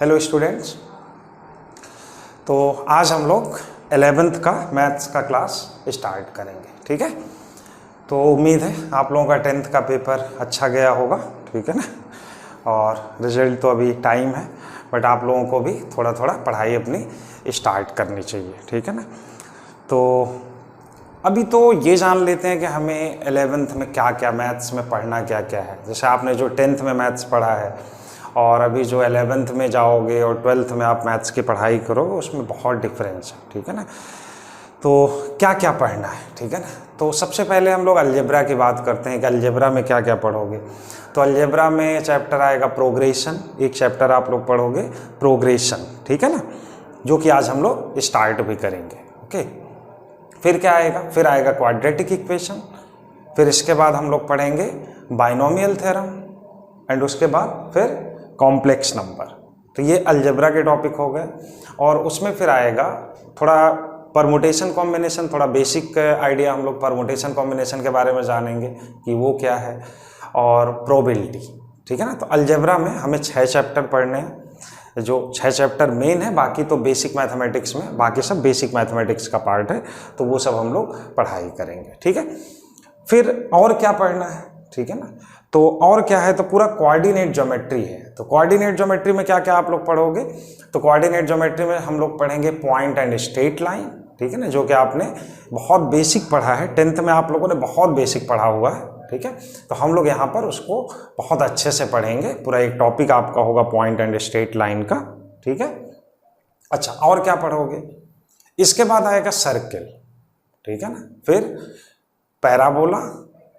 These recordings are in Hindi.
Hello students. तो आज हम लोग 11th का मैथ्स का क्लास स्टार्ट करेंगे, ठीक है। तो उम्मीद है आप लोगों का 10th का पेपर अच्छा गया होगा, ठीक है ना। और रिजल्ट तो अभी टाइम है, बट आप लोगों को भी थोड़ा थोड़ा पढ़ाई अपनी स्टार्ट करनी चाहिए, ठीक है ना। तो अभी तो ये जान लेते हैं कि हमें 11th में क्या क्या मैथ्स में पढ़ना क्या क्या है। जैसे आपने जो 10th में मैथ्स पढ़ा है और अभी जो 11th में जाओगे और 12th में आप मैथ्स की पढ़ाई करोगे, उसमें बहुत डिफरेंस है, ठीक है ना। तो क्या क्या पढ़ना है, ठीक है ना। तो सबसे पहले हम लोग अलजेब्रा की बात करते हैं कि अलजेब्रा में क्या क्या पढ़ोगे। तो अलजेब्रा में चैप्टर आएगा प्रोग्रेशन, एक चैप्टर आप लोग पढ़ोगे प्रोग्रेशन, ठीक है ना, जो कि आज हम लोग स्टार्ट भी करेंगे, ओके। फिर क्या आएगा, फिर आएगा क्वाड्रेटिक इक्वेशन, फिर इसके बाद हम लोग पढ़ेंगे बाइनोमियल थ्योरम, एंड उसके बाद फिर कॉम्प्लेक्स नंबर। तो ये अलजेब्रा के टॉपिक हो गए। और उसमें फिर आएगा थोड़ा परमुटेशन कॉम्बिनेशन, थोड़ा बेसिक आइडिया हम लोग परमुटेशन कॉम्बिनेशन के बारे में जानेंगे कि वो क्या है, और प्रोबेबिलिटी, ठीक है ना। तो अलजेब्रा में हमें 6 चैप्टर पढ़ने हैं, जो 6 चैप्टर मेन है, बाकी तो बेसिक मैथमेटिक्स में, बाकी सब बेसिक मैथमेटिक्स का पार्ट है, तो वो सब हम लोग पढ़ाई करेंगे, ठीक है। फिर और क्या पढ़ना है, ठीक है ना। तो और क्या है, तो पूरा कोऑर्डिनेट ज्योमेट्री है। तो कोऑर्डिनेट ज्योमेट्री में क्या क्या आप लोग पढ़ोगे, तो कोऑर्डिनेट ज्योमेट्री में हम लोग पढ़ेंगे पॉइंट एंड स्ट्रेट लाइन, ठीक है ना, जो कि आपने बहुत बेसिक पढ़ा है 10th में, आप लोगों ने बहुत बेसिक पढ़ा हुआ है, ठीक है। तो हम लोग यहाँ पर उसको बहुत अच्छे से पढ़ेंगे, पूरा एक टॉपिक आपका होगा पॉइंट एंड स्ट्रेट लाइन का, ठीक है। अच्छा, और क्या पढ़ोगे, इसके बाद आएगा सर्किल, ठीक है ना, फिर पैराबोला,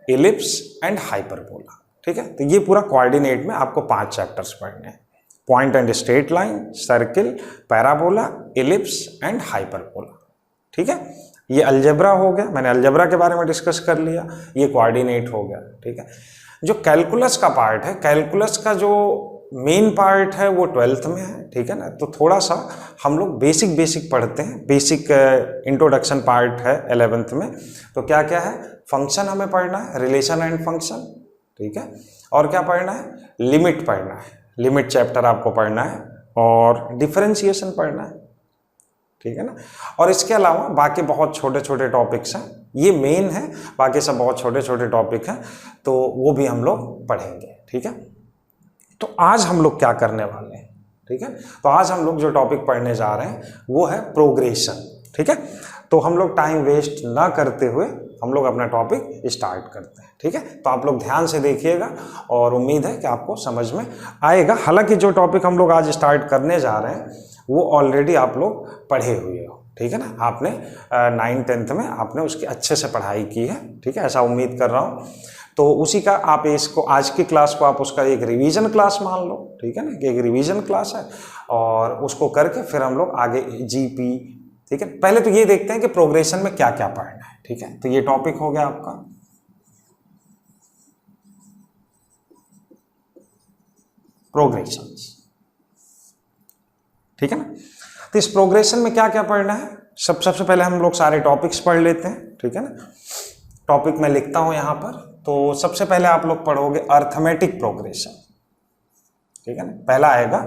इलिप्स एंड हाइपरबोला, ठीक है। तो ये पूरा कोऑर्डिनेट में आपको 5 चैप्टर्स पढ़ने हैं, point and straight line, circle, parabola, ellipse and hyperbola, ठीक है। ये अलजेब्रा हो गया, मैंने अलजेब्रा के बारे में डिस्कस कर लिया, ये कोऑर्डिनेट हो गया, ठीक है। जो कैलकुलस का पार्ट है, कैलकुलस का जो मेन पार्ट है वो 12th में है, ठीक है ना। तो थोड़ा सा हम लोग बेसिक पढ़ते हैं, बेसिक इंट्रोडक्शन पार्ट है 11th में। तो क्या क्या है, फंक्शन हमें पढ़ना है, रिलेशन एंड फंक्शन, ठीक है। और क्या पढ़ना है, लिमिट पढ़ना है, लिमिट चैप्टर आपको पढ़ना है, और डिफरेंशिएशन पढ़ना है, ठीक है ना। और इसके अलावा बाकी बहुत छोटे छोटे टॉपिक्स हैं, ये मेन है, बाकी सब बहुत छोटे छोटे टॉपिक हैं, तो वो भी हम लोग पढ़ेंगे, ठीक है। तो आज हम लोग क्या करने वाले हैं, ठीक है। तो आज हम लोग जो टॉपिक पढ़ने जा रहे हैं वो है प्रोग्रेशन, ठीक है। तो हम लोग टाइम वेस्ट ना करते हुए हम लोग अपना टॉपिक स्टार्ट करते हैं, ठीक है। तो आप लोग ध्यान से देखिएगा और उम्मीद है कि आपको समझ में आएगा। हालांकि जो टॉपिक हम लोग आज स्टार्ट करने जा रहे हैं वो ऑलरेडी आप लोग पढ़े हुए हो, ठीक है ना। आपने 9th 10th में आपने उसकी अच्छे से पढ़ाई की है, ठीक है, ऐसा उम्मीद कर रहा हूँ। तो उसी का आप इसको, आज की क्लास को आप उसका एक रिवीजन क्लास मान लो, ठीक है ना, कि एक रिवीजन क्लास है, और उसको करके फिर हम लोग आगे जीपी, ठीक है। पहले तो ये देखते हैं कि प्रोग्रेशन में क्या क्या पढ़ना है, ठीक है। तो ये टॉपिक हो गया आपका प्रोग्रेशन, ठीक है ना। तो इस प्रोग्रेशन में क्या क्या पढ़ना है, सबसे पहले हम लोग सारे टॉपिक्स पढ़ लेते हैं, ठीक है ना। टॉपिक मैं लिखता हूं यहां पर। तो सबसे पहले आप लोग पढ़ोगे अर्थमेटिक प्रोग्रेशन, ठीक है ना। पहला आएगा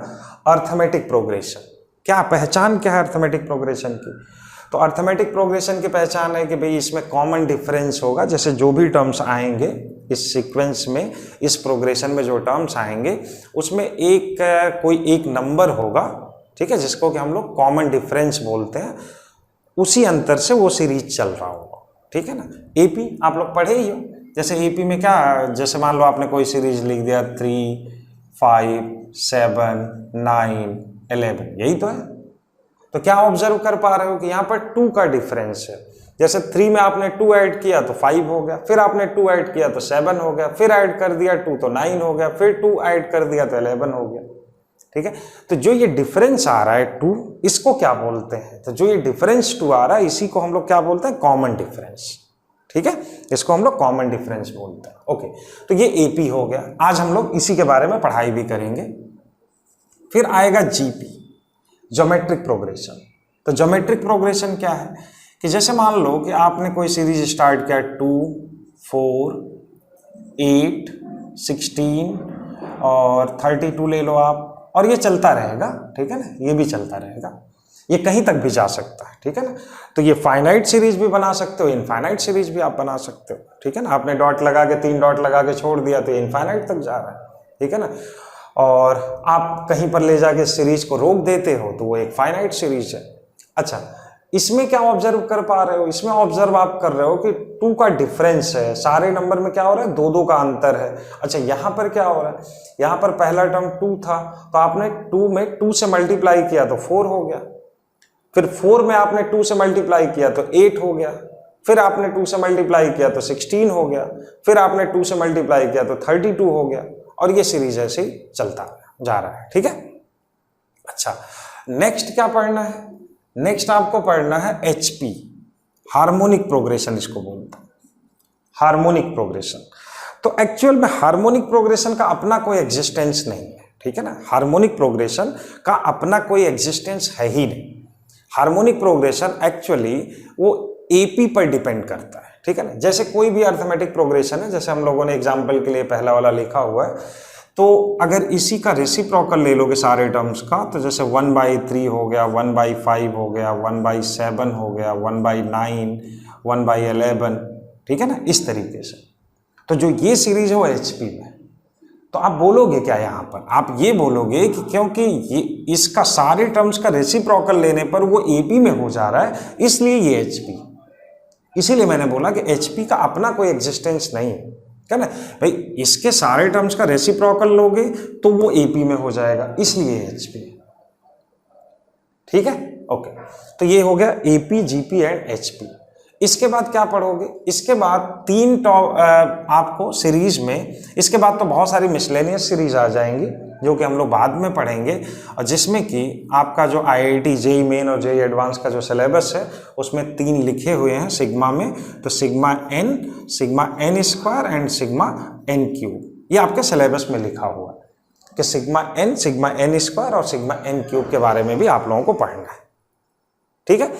अर्थमेटिक प्रोग्रेशन। क्या पहचान क्या है अर्थमेटिक प्रोग्रेशन की, तो अर्थमेटिक प्रोग्रेशन की पहचान है कि भाई इसमें कॉमन डिफरेंस होगा। जैसे जो भी टर्म्स आएंगे इस सीक्वेंस में, इस प्रोग्रेशन में जो टर्म्स आएंगे उसमें एक कोई एक नंबर होगा, ठीक है, जिसको कि हम लोग कॉमन डिफरेंस बोलते हैं, उसी अंतर से वो सीरीज चल रहा होगा, ठीक है ना। एपी आप लोग पढ़े ही हो। जैसे एपी में क्या, जैसे मान लो आपने कोई सीरीज लिख दिया 3, 5, 7, 9, 11, यही तो है। तो क्या ऑब्जर्व कर पा रहे हो कि यहाँ पर 2 का डिफरेंस है। जैसे 3 में आपने 2 ऐड किया तो 5 हो गया, फिर आपने 2 ऐड किया तो 7 हो गया, फिर ऐड कर दिया 2 तो 9 हो गया, फिर 2 ऐड कर दिया तो 11 हो गया, ठीक है। तो जो ये डिफरेंस आ रहा है 2, इसको क्या बोलते हैं, तो जो ये डिफरेंस 2 आ रहा है इसी को हम लोग क्या बोलते हैं, कॉमन डिफरेंस, ठीक है। इसको हम लोग कॉमन डिफरेंस बोलते हैं, ओके। तो ये एपी हो गया, आज हम लोग इसी के बारे में पढ़ाई भी करेंगे। फिर आएगा जीपी, ज्योमेट्रिक प्रोग्रेशन। तो ज्योमेट्रिक प्रोग्रेशन क्या है कि जैसे मान लो कि आपने कोई सीरीज स्टार्ट किया 2, 4, 8, 16 और 32 ले लो आप, और ये चलता रहेगा, ठीक है ना, ये भी चलता रहेगा, ये कहीं तक भी जा सकता है, ठीक है ना। तो ये फाइनाइट सीरीज भी बना सकते हो, इनफाइनाइट सीरीज भी आप बना सकते हो, ठीक है ना। आपने डॉट लगा के 3 डॉट लगा के छोड़ दिया तो ये इनफाइनाइट तक जा रहा है, ठीक है ना। और आप कहीं पर ले जाके सीरीज को रोक देते हो तो वो एक फाइनाइट सीरीज है। अच्छा, इसमें क्या ऑब्जर्व कर पा रहे हो, इसमें ऑब्जर्व आप कर रहे हो कि 2 का डिफरेंस है, सारे नंबर में क्या हो रहा है, 2 का अंतर है। अच्छा, यहां पर क्या हो रहा है, यहां पर पहला टर्म 2 था तो आपने 2 में 2 से मल्टीप्लाई किया तो 4 हो गया, फिर 4 में आपने 2 से मल्टीप्लाई किया तो 8 हो गया, फिर आपने 2 से मल्टीप्लाई किया तो 16 हो गया, फिर आपने 2 से मल्टीप्लाई किया तो 32 हो गया, और ये सीरीज ऐसे ही चलता जा रहा है, ठीक है। अच्छा, नेक्स्ट क्या पढ़ना है, नेक्स्ट आपको पढ़ना है HP, हार्मोनिक प्रोग्रेशन इसको बोलते हैं, हार्मोनिक प्रोग्रेशन। तो एक्चुअल में हार्मोनिक प्रोग्रेशन का अपना कोई एग्जिस्टेंस नहीं है, ठीक है ना। हार्मोनिक प्रोग्रेशन का अपना कोई एग्जिस्टेंस है ही नहीं। हार्मोनिक प्रोग्रेशन एक्चुअली वो AP पर डिपेंड करता है, ठीक है ना। जैसे कोई भी अर्थमेटिक प्रोग्रेशन है, जैसे हम लोगों ने एग्जाम्पल के लिए पहला वाला लिखा हुआ है, तो अगर इसी का रेसिप्रोकल ले लोगे सारे टर्म्स का, तो जैसे 1/3 हो गया, 1/5 हो गया, 1/7 हो गया, 1/9, 1/11, ठीक है ना, इस तरीके से। तो जो ये सीरीज है वो HP में। तो आप बोलोगे क्या यहाँ पर, आप ये बोलोगे कि क्योंकि ये इसका सारे टर्म्स का रेसिप्रोकल लेने पर वो AP में हो जा रहा है, इसलिए ये HP। इसीलिए मैंने बोला कि HP का अपना कोई एग्जिस्टेंस नहीं है ना भाई, इसके सारे टर्म्स का रेसिप्रोकल लोगे तो वो AP में हो जाएगा, इसलिए HP, ठीक है। ओके, तो ये हो गया AP, GP एंड HP। इसके बाद क्या पढ़ोगे, इसके बाद 3 आपको सीरीज में, इसके बाद तो बहुत सारी मिसलेनियस सीरीज आ जाएंगी जो कि हम लोग बाद में पढ़ेंगे, और जिसमें कि आपका जो IIT JEE मेन और JEE एडवांस का जो सिलेबस है उसमें 3 लिखे हुए हैं सिग्मा में, तो sigma n square and sigma n cube, ये आपके सिलेबस में लिखा हुआ है कि सिग्मा n स्क्वायर और सिग्मा n क्यूब के बारे में भी आप लोगों को पढ़ना है, ठीक है।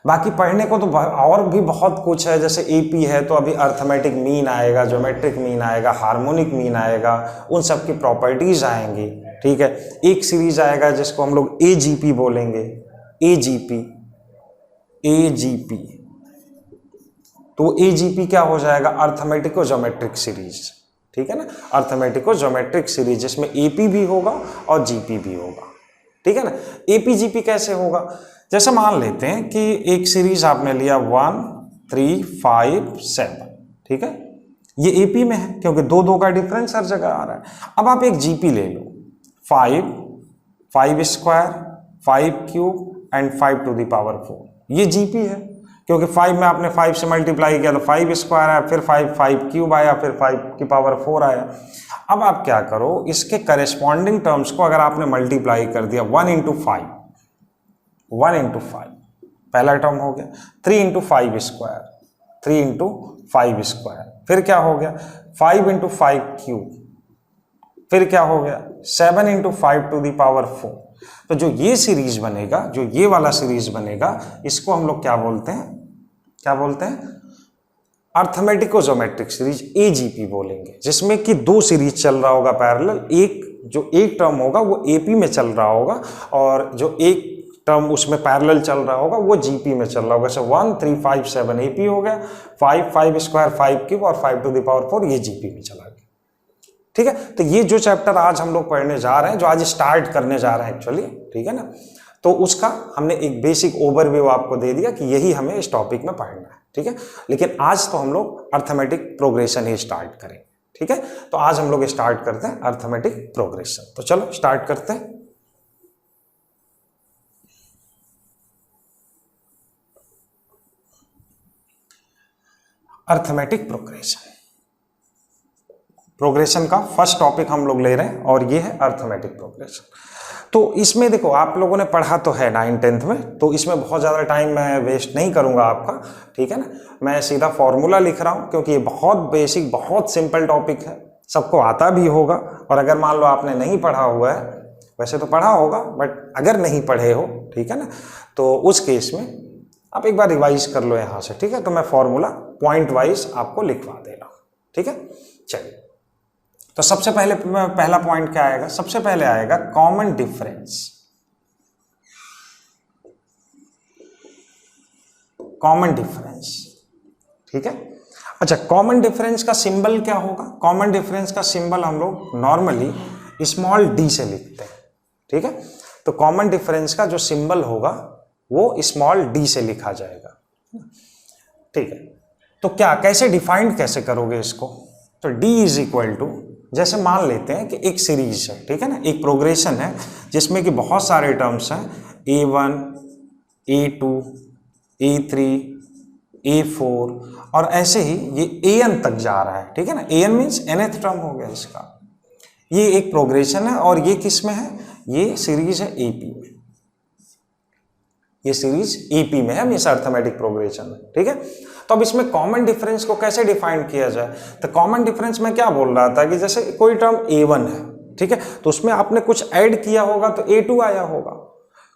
बाकी पढ़ने को तो और भी बहुत कुछ है, जैसे AP है तो अभी अर्थमेटिक मीन आएगा, ज्योमेट्रिक मीन आएगा, हार्मोनिक मीन आएगा, उन सब की प्रॉपर्टीज आएंगी, ठीक है। एक सीरीज आएगा जिसको हम लोग AGP बोलेंगे, AGP, तो AGP क्या हो जाएगा, अर्थमेटिको ज्योमेट्रिक सीरीज, ठीक है ना, अर्थमेटिको ज्योमेट्रिक सीरीज जिसमें AP भी होगा और GP भी होगा, ठीक है ना। AP GP कैसे होगा, जैसे मान लेते हैं कि एक सीरीज आपने लिया 1 3 5 7, ठीक है, ये AP में है क्योंकि 2 का डिफरेंस हर जगह आ रहा है। अब आप एक GP ले लो, 5 square, 5 cube and 5 to the power 4, ये GP है क्योंकि 5 में आपने 5 से मल्टीप्लाई किया तो 5 स्क्वायर आया, फिर 5 क्यूब आया, फिर 5 की पावर 4 आया। अब आप क्या करो, इसके करेस्पॉन्डिंग टर्म्स को अगर आपने मल्टीप्लाई कर दिया 1 इंटू 5, पहला टर्म हो गया, 3 इंटू 5 स्क्वायर, 3 इंटू 5 स्क्वायर, फिर क्या हो गया 5 इंटू 5 क्यूब, फिर क्या हो गया 7 इंटू 5 टू द पावर 4। तो जो ये सीरीज बनेगा, जो ये वाला सीरीज बनेगा, इसको हम लोग क्या बोलते हैं, अर्थमेटिको ज्योमेट्रिक सीरीज AGP बोलेंगे, जिसमें कि 2 सीरीज चल रहा होगा पैरेलल, एक टर्म होगा वो AP में चल रहा होगा और जो एक टर्म उसमें पैरेलल चल रहा होगा वो GP में चल रहा होगा। जैसे 1 3 5 7 AP हो गया, 5 स्क्वायर 5 क्यूब और 5 टू द पावर 4 ये GP में चला गया, ठीक है। तो ये जो चैप्टर आज हम लोग पढ़ने जा रहे हैं, जो आज स्टार्ट करने जा रहे हैं एक्चुअली, ठीक है ना, तो उसका हमने एक बेसिक ओवरव्यू आपको दे दिया कि यही हमें इस टॉपिक में पढ़ना है, ठीक है। लेकिन आज तो हम लोग अर्थमेटिक प्रोग्रेशन ही स्टार्ट करेंगे, ठीक है। तो आज हम लोग स्टार्ट करते हैं अर्थमेटिक प्रोग्रेशन, तो चलो स्टार्ट करते हैं। अर्थमेटिक प्रोग्रेशन का फर्स्ट टॉपिक हम लोग ले रहे हैं और ये है अर्थमेटिक प्रोग्रेशन। तो इसमें देखो, आप लोगों ने पढ़ा तो है 9th-10th में, तो इसमें बहुत ज़्यादा टाइम मैं वेस्ट नहीं करूंगा आपका, ठीक है ना। मैं सीधा फॉर्मूला लिख रहा हूं क्योंकि ये बहुत बेसिक, बहुत सिंपल टॉपिक है, सबको आता भी होगा। और अगर मान लो आपने नहीं पढ़ा हुआ है, वैसे तो पढ़ा होगा बट अगर नहीं पढ़े हो, ठीक है ना, तो उस केस में आप एक बार रिवाइज कर लो यहाँ से, ठीक है। तो मैं फॉर्मूला पॉइंट वाइज आपको लिखवा दे रहा हूँ, ठीक है। चलिए तो सबसे पहले पहला पॉइंट क्या आएगा, सबसे पहले आएगा कॉमन डिफरेंस। कॉमन डिफरेंस, ठीक है। अच्छा, कॉमन डिफरेंस का सिंबल क्या होगा? कॉमन डिफरेंस का सिंबल हम लोग नॉर्मली स्मॉल डी से लिखते हैं, ठीक है। तो कॉमन डिफरेंस का जो सिंबल होगा वो स्मॉल डी से लिखा जाएगा, ठीक है। तो क्या, कैसे डिफाइंड कैसे करोगे इसको? तो D इज इक्वल टू, जैसे मान लेते हैं कि एक सीरीज है, ठीक है ना, एक प्रोग्रेशन है जिसमें कि बहुत सारे टर्म्स हैं, A1, A2, A3, A4 और ऐसे ही ये AN तक जा रहा है, ठीक है ना। AN मीन्स nth टर्म हो गया इसका। ये एक प्रोग्रेशन है और ये किस में है? ये सीरीज है AP में, ये सीरीज AP में है, मीन्स अर्थमेटिक प्रोग्रेशन है, ठीक है। तो अब इसमें कॉमन डिफरेंस को कैसे डिफाइन किया जाए? तो कॉमन डिफरेंस में क्या बोल रहा था कि जैसे कोई टर्म A1 है, ठीक है, तो उसमें आपने कुछ ऐड किया होगा तो A2 आया होगा,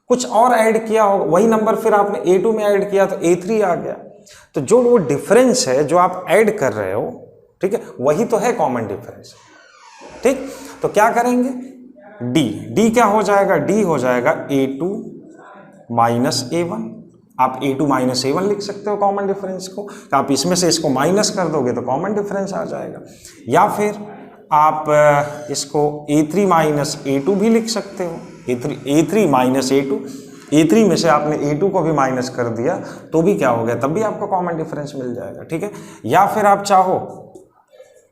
कुछ और ऐड किया होगा, वही नंबर फिर आपने A2 में ऐड किया तो A3 आ गया। तो जो वो डिफरेंस है जो आप ऐड कर रहे हो, ठीक है, वही तो है कॉमन डिफरेंस, ठीक। तो क्या करेंगे? D क्या हो जाएगा? D हो जाएगा A2 माइनस A1। आप A2 माइनस A1 लिख सकते हो कॉमन डिफरेंस को, तो आप इसमें से इसको माइनस कर दोगे तो कॉमन डिफरेंस आ जाएगा। या फिर आप इसको A3 माइनस A2 भी लिख सकते हो, A3 माइनस A2, A3 में से आपने A2 को भी माइनस कर दिया तो भी क्या हो गया, तब भी आपको कॉमन डिफरेंस मिल जाएगा, ठीक है। या फिर आप चाहो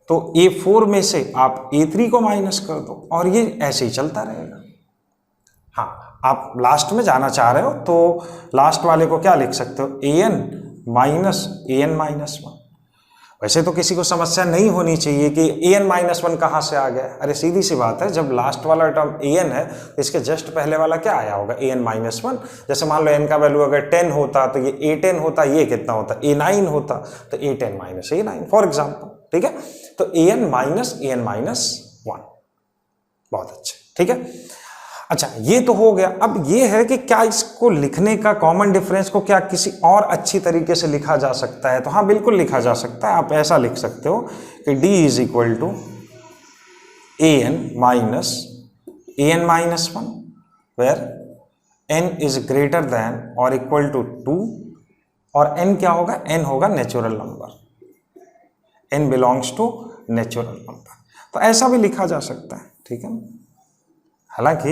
तो A4 में से आप A3 को माइनस कर दो और ये ऐसे ही चलता रहेगा। हाँ, आप लास्ट में जाना चाह रहे हो तो लास्ट वाले को क्या लिख सकते हो? AN minus AN minus 1। वैसे तो किसी को समस्या नहीं होनी चाहिए कि AN माइनस 1 कहाँ से आ गया। अरे सीधी सी बात है, जब लास्ट वाला टर्म AN है तो इसके जस्ट पहले वाला क्या आया होगा? AN minus 1। जैसे मान लो n का वैल्यू अगर 10 होता तो ये A10 होता, ये कितना होता? A9 होता, तो A10 minus A9 for example, ठीक है। तो AN माइनस AN माइनस 1, बहुत अच्छा, ठीक है। अच्छा, ये तो हो गया। अब ये है कि क्या इसको लिखने का, कॉमन डिफरेंस को क्या किसी और अच्छी तरीके से लिखा जा सकता है? तो हाँ, बिल्कुल लिखा जा सकता है। आप ऐसा लिख सकते हो कि D is equal to AN minus AN minus 1 where N is greater than और इक्वल टू 2 और N क्या होगा? N होगा natural number, N belongs to natural number. तो ऐसा भी लिखा जा सकता है, ठीक है। हालांकि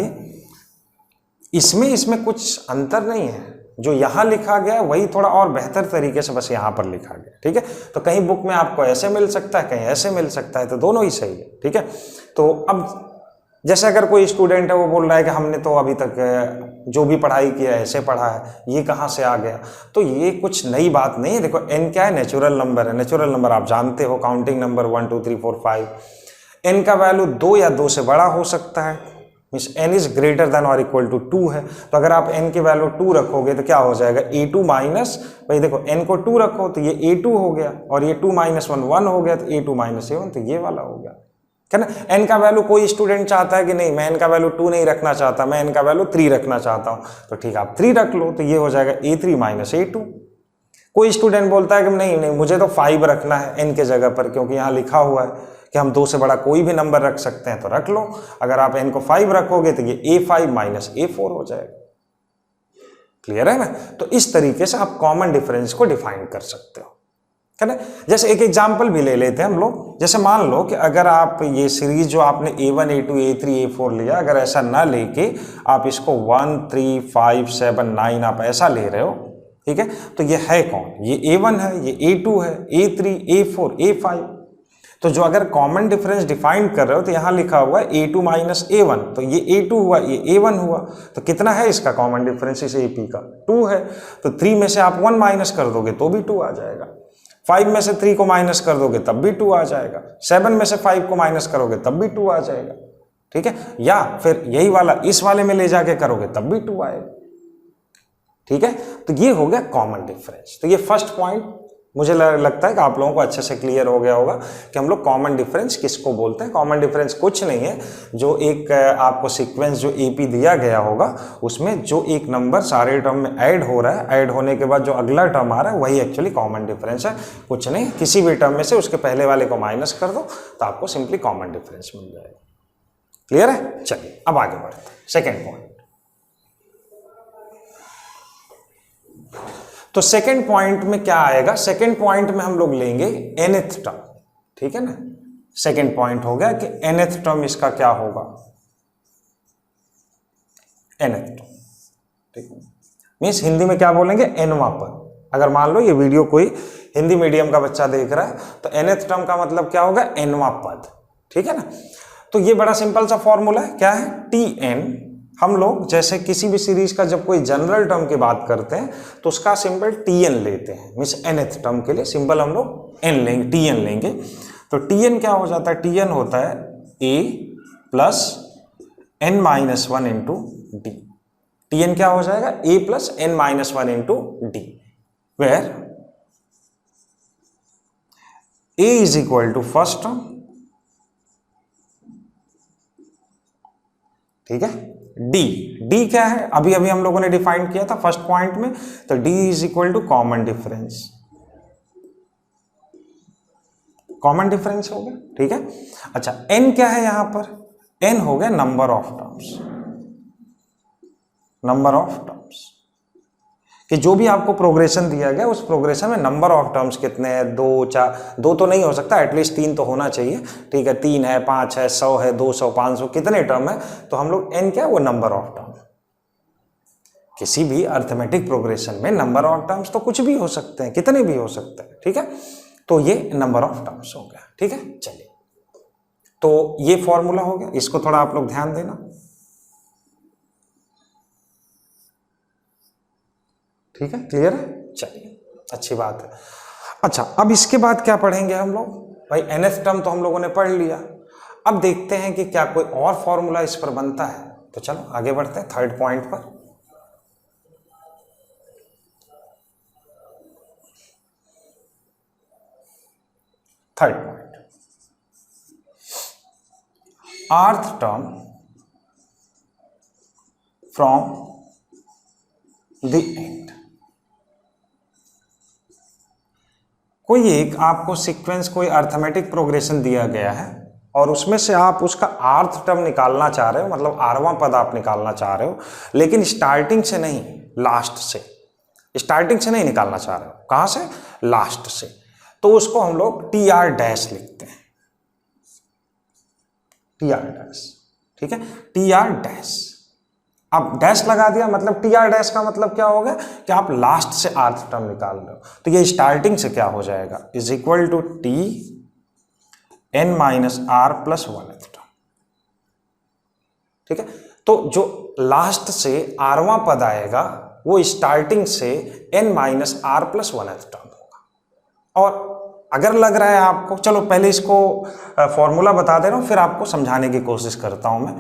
इसमें कुछ अंतर नहीं है, जो यहाँ लिखा गया है वही थोड़ा और बेहतर तरीके से बस यहाँ पर लिखा गया, ठीक है। तो कहीं बुक में आपको ऐसे मिल सकता है, कहीं ऐसे मिल सकता है, तो दोनों ही सही है, ठीक है। तो अब जैसे अगर कोई स्टूडेंट है वो बोल रहा है कि हमने तो अभी तक जो भी पढ़ाई किया है ऐसे पढ़ा है, ये कहाँ से आ गया? तो ये कुछ नई बात नहीं है। देखो n क्या है? नेचुरल नंबर है। नेचुरल नंबर आप जानते हो, काउंटिंग नंबर 1 2 3 4 5। n का वैल्यू 2 या 2 से बड़ा हो सकता है, means n is greater than और इक्वल टू 2 है। तो अगर आप n की वैल्यू 2 रखोगे तो क्या हो जाएगा? A2 माइनस, भाई देखो n को 2 रखो तो ये A2 हो गया और ये 2 माइनस 1 1 हो गया, तो A2 माइनस A1, तो ये वाला हो गया, है ना। n का वैल्यू कोई स्टूडेंट चाहता है कि नहीं, मैं n का वैल्यू 2 नहीं रखना चाहता, मैं n का वैल्यू 3 रखना चाहता हूँ, तो ठीक है, आप 3 रख लो, तो ये हो जाएगा A3 माइनस A2। कोई स्टूडेंट बोलता है कि नहीं मुझे तो 5 रखना है n के जगह पर, क्योंकि यहाँ लिखा हुआ है कि हम 2 से बड़ा कोई भी नंबर रख सकते हैं, तो रख लो। अगर आप n को 5 रखोगे तो ये A5 माइनस A4 हो जाएगा। क्लियर है ना? तो इस तरीके से आप कॉमन डिफरेंस को डिफाइन कर सकते हो, है ना। जैसे एक एग्जांपल भी ले लेते हैं हम लोग। जैसे मान लो कि अगर आप ये सीरीज जो आपने A1 A2 A3 A4 लिया, अगर ऐसा ना लेके आप इसको 1 3 5 7 9 आप ऐसा ले रहे हो, ठीक है, तो ये है कौन? ये A1 है, ये A2 है, A3 A4 A5। तो जो अगर कॉमन डिफरेंस डिफाइन कर रहे हो तो यहाँ लिखा हुआ है A2 माइनस A1, तो ये A2 हुआ, ये A1 हुआ, तो कितना है इसका कॉमन डिफरेंस इस AP का? 2 है। तो 3 में से आप 1 माइनस कर दोगे तो भी 2 आ जाएगा, 5 में से 3 को माइनस कर दोगे तब भी 2 आ जाएगा, 7 में से 5 को माइनस करोगे तब भी 2 आ जाएगा, ठीक है। या फिर यही वाला इस वाले में ले जाके करोगे तब भी 2 आएगा, ठीक है। तो ये हो गया कॉमन डिफरेंस। तो ये फर्स्ट पॉइंट मुझे लगता है कि आप लोगों को अच्छे से क्लियर हो गया होगा कि हम लोग कॉमन डिफरेंस किसको बोलते हैं। कॉमन डिफरेंस कुछ नहीं है, जो एक आपको सीक्वेंस जो एपी दिया गया होगा उसमें जो एक नंबर सारे टर्म में ऐड हो रहा है, ऐड होने के बाद जो अगला टर्म आ रहा है वही एक्चुअली कॉमन डिफरेंस है। कुछ नहीं, किसी भी टर्म में से उसके पहले वाले को माइनस कर दो तो आपको सिंपली कॉमन डिफरेंस मिल जाएगा। क्लियर है? चलिए अब आगे बढ़ते हैं सेकेंड पॉइंट। तो सेकेंड पॉइंट में क्या आएगा? सेकेंड पॉइंट में हम लोग लेंगे nth टर्म, ठीक है ना। सेकेंड पॉइंट हो गया कि nth टर्म इसका क्या होगा, nth टर्म, ठीक है। मीन्स हिंदी में क्या बोलेंगे? nवां पद। अगर मान लो ये वीडियो कोई हिंदी मीडियम का बच्चा देख रहा है तो nth टर्म का मतलब क्या होगा? nवां पद, ठीक है ना। तो ये बड़ा सिंपल सा फॉर्मूला है, क्या है? tn। हम लोग जैसे किसी भी सीरीज का जब कोई जनरल टर्म की बात करते हैं तो उसका सिंबल tn लेते हैं, मीन्स nth टर्म के लिए सिंबल हम लोग n लेंगे, tn लेंगे। तो tn क्या हो जाता है? tn होता है a plus n minus one into D. tn क्या हो जाएगा? a plus n minus one into D, where a is equal to first term, ठीक है। डी क्या है? अभी अभी हम लोगों ने डिफाइन किया था फर्स्ट पॉइंट में, तो D is equal to common difference, common difference हो गया, ठीक है। अच्छा एन क्या है यहां पर? एन हो गया number of terms, number of terms, कि जो भी आपको प्रोग्रेशन दिया गया उस प्रोग्रेशन में नंबर ऑफ टर्म्स कितने हैं? 2, 4, 2 तो नहीं हो सकता, एटलीस्ट 3 तो होना चाहिए, ठीक है। 3 है, 5 है, 100 है, 200, 500, कितने टर्म है? तो हम लोग n क्या है? वो नंबर ऑफ टर्म। किसी भी अर्थमेटिक प्रोग्रेशन में नंबर ऑफ टर्म्स तो कुछ भी हो सकते हैं, कितने भी हो सकते हैं, ठीक है। तो ये नंबर ऑफ टर्म्स हो गया, ठीक है। चलिए, तो ये फॉर्मूला हो गया, इसको थोड़ा आप लोग ध्यान देना, ठीक है। क्लियर है? चलिए, अच्छी बात है। अच्छा, अब इसके बाद क्या पढ़ेंगे हम लोग? भाई nth टर्म तो हम लोगों ने पढ़ लिया, अब देखते हैं कि क्या कोई और फॉर्मूला इस पर बनता है। तो चलो आगे बढ़ते हैं थर्ड पॉइंट पर। Third point, rth term from the end. कोई एक आपको सीक्वेंस, कोई अर्थमेटिक प्रोग्रेशन दिया गया है और उसमें से आप उसका आर्थ टर्म निकालना चाह रहे हो, मतलब आरवां पद आप निकालना चाह रहे हो, लेकिन स्टार्टिंग से नहीं, लास्ट से। स्टार्टिंग से नहीं निकालना चाह रहे हो, कहां से? लास्ट से। तो उसको हम लोग टी आर डैश लिखते हैं, टी आर डैश, ठीक है। टी आर डैश, अब डैश लगा दिया, मतलब टी आर डैश का मतलब क्या होगा? कि आप लास्ट से आर्थ टर्म निकाल रहे हो, तो ये स्टार्टिंग से क्या हो जाएगा? Is equal to T N minus R plus one term, ठीक है। तो जो लास्ट से आरवां पद आएगा वो स्टार्टिंग से N minus R plus one term होगा। और अगर लग रहा है आपको, चलो पहले इसको फॉर्मूला बता दे रहा हूं, फिर आपको समझाने की कोशिश करता हूं मैं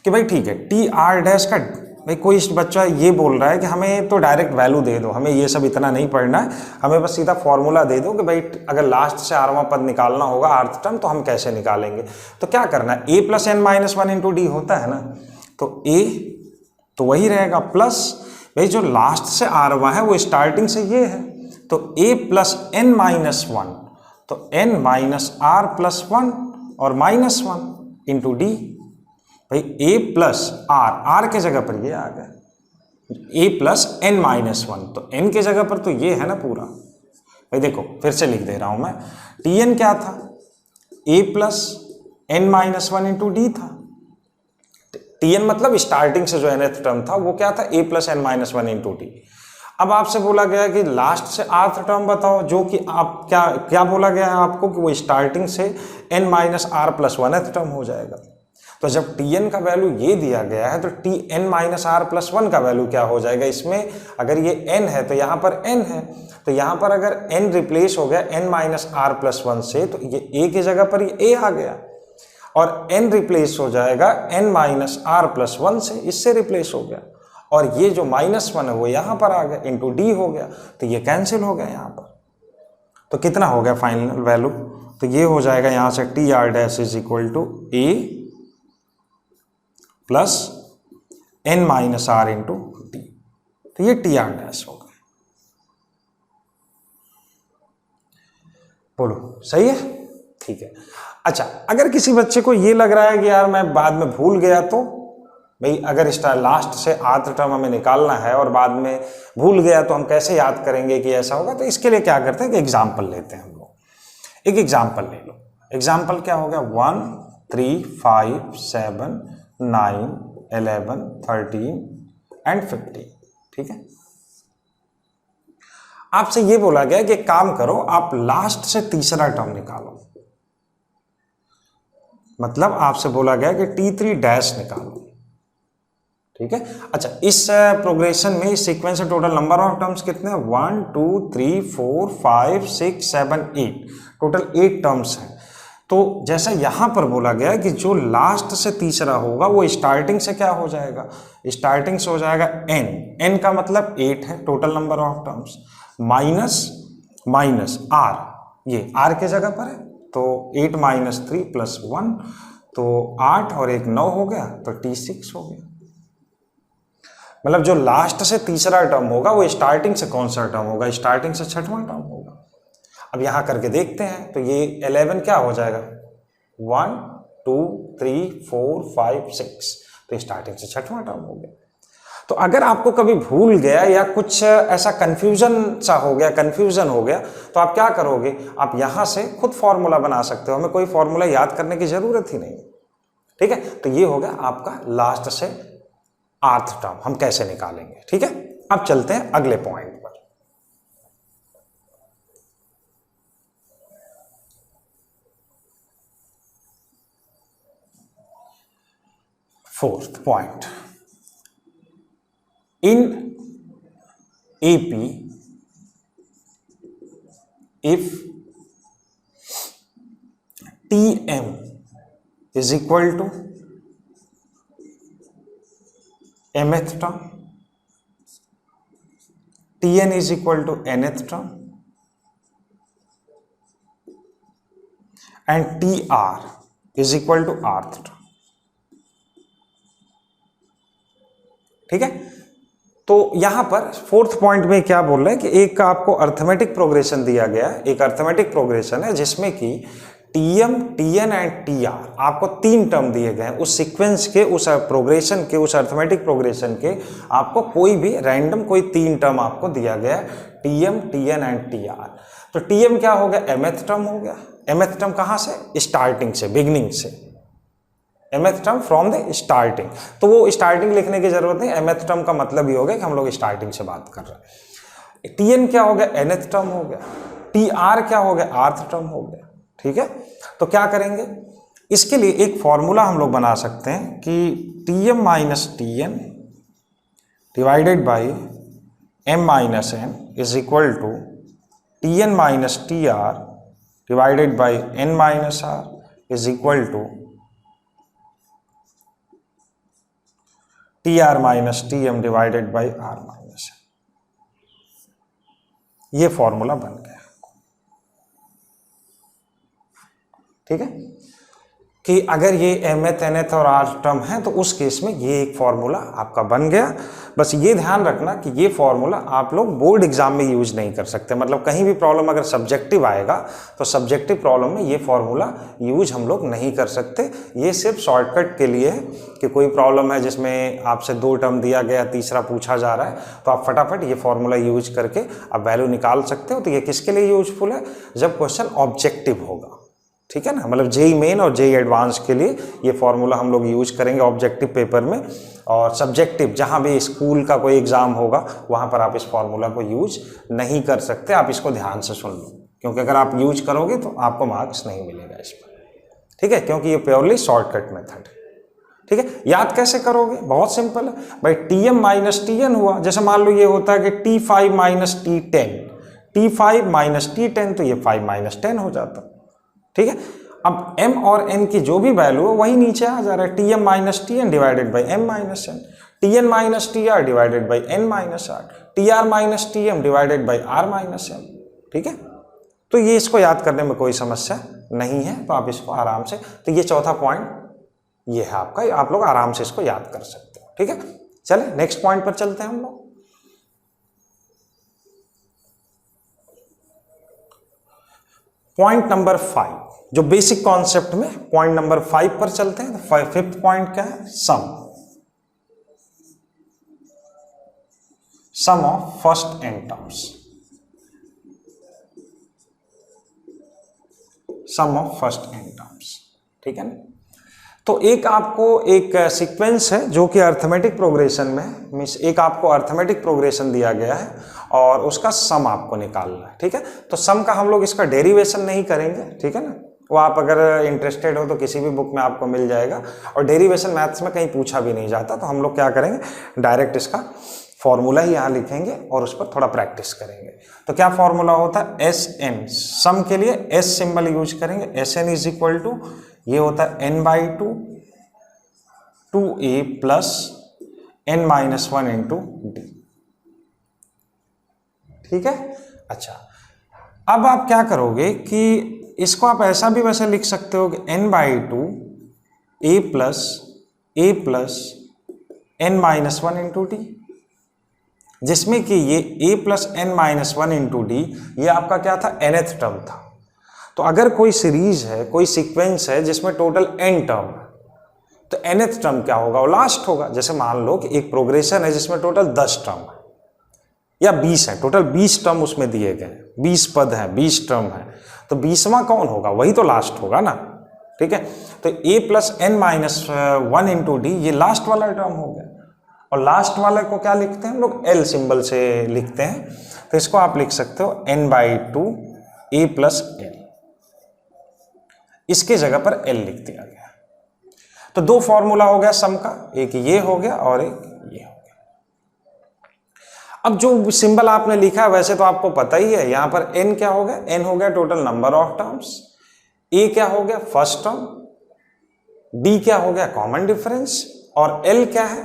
कि भाई ठीक है, टी आर डैश का, भाई कोई बच्चा ये बोल रहा है कि हमें तो डायरेक्ट वैल्यू दे दो, हमें ये सब इतना नहीं पढ़ना है, हमें बस सीधा फॉर्मूला दे दो कि भाई अगर लास्ट से आरवां पद निकालना होगा आर्थ टर्म, तो हम कैसे निकालेंगे। तो क्या करना है? A plus N minus one into D होता है ना, तो ए तो वही रहेगा, प्लस भाई जो लास्ट से आरवां है वो स्टार्टिंग से ये है, तो A plus N minus one, तो N minus R plus one और माइनस वन इंटू डी। भाई ए प्लस आर, आर के जगह पर ये आ गया, ए प्लस एन माइनस वन, तो एन के जगह पर तो ये है ना पूरा। भाई देखो फिर से लिख दे रहा हूं मैं, टी एन क्या था? A plus N minus one into D था। टी एन मतलब स्टार्टिंग से जो nth टर्म था वो क्या था? A plus N minus one into D. अब आपसे बोला गया कि लास्ट से आर्थ टर्म बताओ, जो कि आप क्या बोला गया है आपको कि वो स्टार्टिंग से N minus R plus one term हो जाएगा। तो जब टी एन का वैल्यू ये दिया गया है तो T N minus R plus one का वैल्यू क्या हो जाएगा? इसमें अगर ये n है तो यहाँ पर n है, तो यहाँ पर अगर n रिप्लेस हो गया n minus R plus one से, तो ये a की जगह पर ये a आ गया, और n रिप्लेस हो जाएगा n minus R plus one से, इससे रिप्लेस हो गया, और ये जो माइनस वन है वो यहाँ पर आ गया, इंटू डी हो गया, तो ये कैंसिल हो गया यहाँ पर। तो कितना हो गया फाइनल वैल्यू, तो ये हो जाएगा यहाँ से T R dash is equal to A plus N minus R into T, तो ये टी आर डैश होगा। बोलो सही है, ठीक है। अच्छा, अगर किसी बच्चे को ये लग रहा है कि यार मैं बाद में भूल गया, तो भाई अगर लास्ट से आर्थ टर्म हमें निकालना है और बाद में भूल गया तो हम कैसे याद करेंगे कि ऐसा होगा, तो इसके लिए क्या करते हैं कि एग्जाम्पल लेते हैं हम लोग। एक एग्जाम्पल ले लो, एग्जाम्पल क्या हो गया 1 3 5 7 9 11 13 एंड 15, ठीक है। आपसे ये बोला गया कि काम करो, आप लास्ट से तीसरा टर्म निकालो, मतलब आपसे बोला गया कि T3 डैश निकालो, ठीक है। अच्छा, इस प्रोग्रेशन में इस सीक्वेंस से टोटल नंबर ऑफ टर्म्स कितने हैं 1 2 3 4 5 6 7 8, टोटल 8 टर्म्स हैं। तो जैसा यहां पर बोला गया कि जो लास्ट से तीसरा होगा वो स्टार्टिंग से क्या हो जाएगा, स्टार्टिंग से हो जाएगा n का मतलब 8 है total number of terms, minus r, ये r के जगह पर है, तो 8 माइनस 3 प्लस 1, तो 8 और 1 9 हो गया, तो T6 हो गया। मतलब जो लास्ट से तीसरा टर्म होगा वो स्टार्टिंग से कौन सा टर्म होगा, स्टार्टिंग से छठवां टर्म होगा। अब यहां करके देखते हैं, तो ये 11 क्या हो जाएगा 1 2 3 4 5 6, तो स्टार्टिंग से छठवां टर्म हो गया। तो अगर आपको कभी भूल गया या कुछ ऐसा कन्फ्यूजन हो गया, तो आप क्या करोगे, आप यहां से खुद फॉर्मूला बना सकते हो, हमें कोई फॉर्मूला याद करने की जरूरत ही नहीं, ठीक है। तो ये हो गया आपका लास्ट से आर्थ टर्म, हम कैसे निकालेंगे, ठीक है। अब चलते हैं अगले पॉइंट पर। Fourth point, in AP if Tm is equal to mth term, Tn is equal to nth term and Tr is equal to rth term, ठीक है। तो यहां पर फोर्थ पॉइंट में क्या बोल रहे हैं कि एक आपको अर्थमेटिक प्रोग्रेशन दिया गया है, एक अर्थमेटिक प्रोग्रेशन है जिसमें कि Tm, Tn एंड Tr आपको 3 टर्म दिए गए हैं, उस सीक्वेंस के, उस प्रोग्रेशन के, उस अर्थमेटिक प्रोग्रेशन के आपको कोई भी रैंडम कोई 3 टर्म आपको दिया गया है, Tm, Tn एंड Tr। तो Tm क्या हो गया, mth टर्म हो गया। mth टर्म कहां से, स्टार्टिंग से, बिगिनिंग से, mth term from the starting. तो वो स्टार्टिंग लिखने की जरूरत नहीं, mth टर्म का मतलब ही हो गया कि हम लोग स्टार्टिंग से बात कर रहे हैं। Tn क्या हो गया, nth टर्म हो गया। Tr क्या हो गया, rth टर्म हो गया, ठीक है। तो क्या करेंगे, इसके लिए एक फॉर्मूला हम लोग बना सकते हैं कि Tm minus Tn divided by m minus n is equal to Tn minus Tr divided by n minus r is equal to Tr minus Tm divided by r minus n। ये फॉर्मूला बन गया, ठीक है। कि अगर ये mth, nth और r टर्म है तो उस केस में ये एक फॉर्मूला आपका बन गया। बस ये ध्यान रखना कि ये फॉर्मूला आप लोग बोर्ड एग्जाम में यूज नहीं कर सकते, मतलब कहीं भी प्रॉब्लम अगर सब्जेक्टिव आएगा तो सब्जेक्टिव प्रॉब्लम में ये फॉर्मूला यूज हम लोग नहीं कर सकते। ये सिर्फ शॉर्टकट के लिए है कि कोई प्रॉब्लम है जिसमें आपसे 2 टर्म दिया गया, तीसरा पूछा जा रहा है, तो आप फटाफट ये फॉर्मूला यूज करके आप वैल्यू निकाल सकते हो। तो ये किसके लिए यूजफुल है, जब क्वेश्चन ऑब्जेक्टिव होगा, ठीक है ना। मतलब जेई मेन और जेई एडवांस के लिए ये फॉर्मूला हम लोग यूज करेंगे ऑब्जेक्टिव पेपर में, और सब्जेक्टिव जहां भी स्कूल का कोई एग्जाम होगा वहां पर आप इस फॉर्मूला को यूज नहीं कर सकते। आप इसको ध्यान से सुन लो, क्योंकि अगर आप यूज करोगे तो आपको मार्क्स नहीं मिलेगा इस पर, ठीक है, क्योंकि ये प्योरली शॉर्टकट मेथड है, ठीक है। याद कैसे करोगे, बहुत सिंपल है भाई। Tm माइनस Tn हुआ, जैसे मान लो ये होता है कि T5 minus T10, T5 minus T10, तो ये 5 माइनस 10 हो जाता, ठीक है। अब m और n की जो भी वैल्यू है वही नीचे आ जा रहा है, Tm minus Tn divided by m minus n, Tn minus Tr divided by n minus r, Tr minus Tm divided by r minus m, ठीक है। तो ये इसको याद करने में कोई समस्या नहीं है, तो आप इसको आराम से, तो ये चौथा पॉइंट ये है आपका, आप लोग आराम से इसको याद कर सकते हो। ठीक है, चले नेक्स्ट पॉइंट पर चलते हैं हम लोग। पॉइंट नंबर 5, जो बेसिक कॉन्सेप्ट में पॉइंट नंबर 5 पर चलते हैं। तो 5th पॉइंट क्या है? Sum of first n terms, sum of first n terms. ठीक है ना, तो एक आपको एक सीक्वेंस है जो कि अर्थमेटिक प्रोग्रेशन में, मीन्स एक आपको अर्थमेटिक प्रोग्रेशन दिया गया है और उसका सम आपको निकालना है। ठीक है, तो सम का हम लोग इसका डेरिवेशन नहीं करेंगे। ठीक है ना, वो आप अगर इंटरेस्टेड हो तो किसी भी बुक में आपको मिल जाएगा, और डेरिवेशन मैथ्स में कहीं पूछा भी नहीं जाता। तो हम लोग क्या करेंगे, डायरेक्ट इसका फॉर्मूला ही यहाँ लिखेंगे और उस पर थोड़ा प्रैक्टिस करेंगे। तो क्या फॉर्मूला होता है? एस एन, सम के लिए एस सिंबल यूज करेंगे। S n is equal to, ये होता है n/2 2a plus n-1 into D. ठीक है, अच्छा अब आप क्या करोगे कि इसको आप ऐसा भी वैसे लिख सकते हो कि n/2 a plus n-1 into D, जिसमें कि ये a plus n-1 into D ये आपका क्या था? nth टर्म था। तो अगर कोई सीरीज है, कोई सीक्वेंस है जिसमें टोटल n टर्म है, तो nth टर्म क्या होगा? वो लास्ट होगा। जैसे मान लो कि एक प्रोग्रेशन है जिसमें टोटल 10 टर्म है या 20 है, टोटल 20 टर्म उसमें दिए गए, 20 पद हैं, 20 टर्म है, तो 20वां कौन होगा? वही तो लास्ट होगा ना। ठीक है, तो a plus n-1 into D ये लास्ट वाला टर्म हो गया, और लास्ट वाले को क्या लिखते हैं हम लोग? L सिंबल से लिखते हैं। तो इसको आप लिख सकते हो n/2 a प्लस l, इसकी जगह पर L लिख दिया गया। तो दो फॉर्मूला हो गया सम का, एक ये हो गया और एक ये हो गया। अब जो सिंबल आपने लिखा है वैसे तो आपको पता ही है, यहां पर n क्या हो गया? n हो गया total number of terms, a क्या हो गया? फर्स्ट टर्म, d क्या हो गया? कॉमन डिफरेंस, और l क्या है?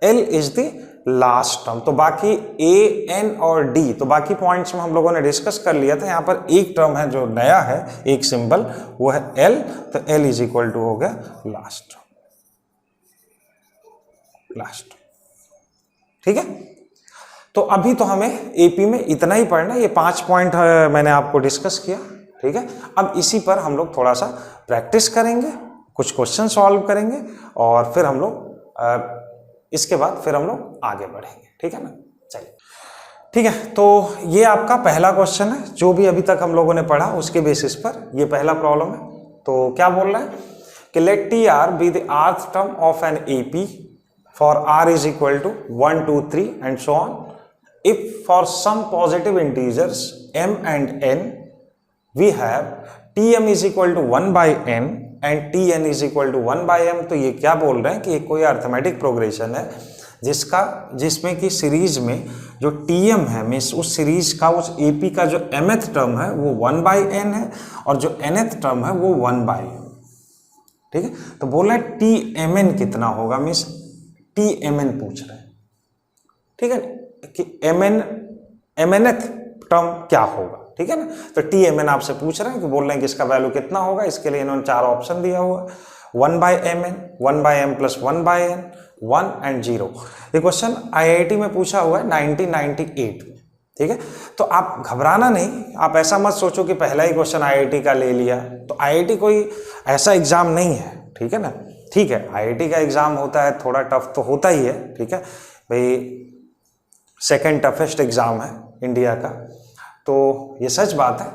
l is the last term. तो बाकी a, n और d, तो बाकी पॉइंट्स में हम लोगों ने डिस्कस कर लिया था। यहां पर एक टर्म है जो नया है, एक सिंबल, वो है l, तो l इज इक्वल टू हो गया लास्ट। ठीक है, तो अभी तो हमें एपी में इतना ही पढ़ना है, ये 5 पॉइंट मैंने आपको डिस्कस किया। ठीक है, अब इसी पर हम लोग थोड़ा सा प्रैक्टिस करेंगे, कुछ क्वेश्चन सॉल्व करेंगे, और फिर हम लोग इसके बाद फिर हम लोग आगे बढ़ेंगे। ठीक है ना, चलिए ठीक है। तो ये आपका पहला क्वेश्चन है, जो भी अभी तक हम लोगों ने पढ़ा उसके बेसिस पर ये पहला प्रॉब्लम है। तो क्या बोल रहा है कि let T R be the rth term of an AP for r is equal to 1 2 3 and so on, if for some positive integers m and n we have tm is equal to 1/n and tn is equal to 1/m। तो ये क्या बोल रहे हैं कि कोई अर्थमेटिक प्रोग्रेशन है जिसमें कि सीरीज में जो tm है, मीन्स उस सीरीज का, उस AP का जो mth टर्म है वो 1/n है और जो nth टर्म है वो 1/m। ठीक है, तो बोल रहे हैं tmn कितना होगा, मीन्स tmn पूछ रहे हैं। ठीक है, कि mnth टर्म क्या होगा। ठीक है ना, तो tmn आपसे पूछ रहे हैं कि बोल रहे हैं कि इसका वैल्यू कितना होगा। इसके लिए इन्होंने 4 ऑप्शन दिया हुआ है, 1/mn, 1/m plus 1/n, 1 and 0। ये क्वेश्चन IIT में पूछा हुआ है 1998 में। ठीक है, तो आप घबराना नहीं, आप ऐसा मत सोचो कि पहला ही क्वेश्चन IIT का ले लिया। तो IIT कोई ऐसा एग्जाम नहीं है। ठीक है ना, ठीक है, IIT का एग्जाम होता है, थोड़ा टफ तो होता ही है। ठीक है भाई, सेकंड टफेस्ट एग्जाम है इंडिया का, तो ये सच बात है।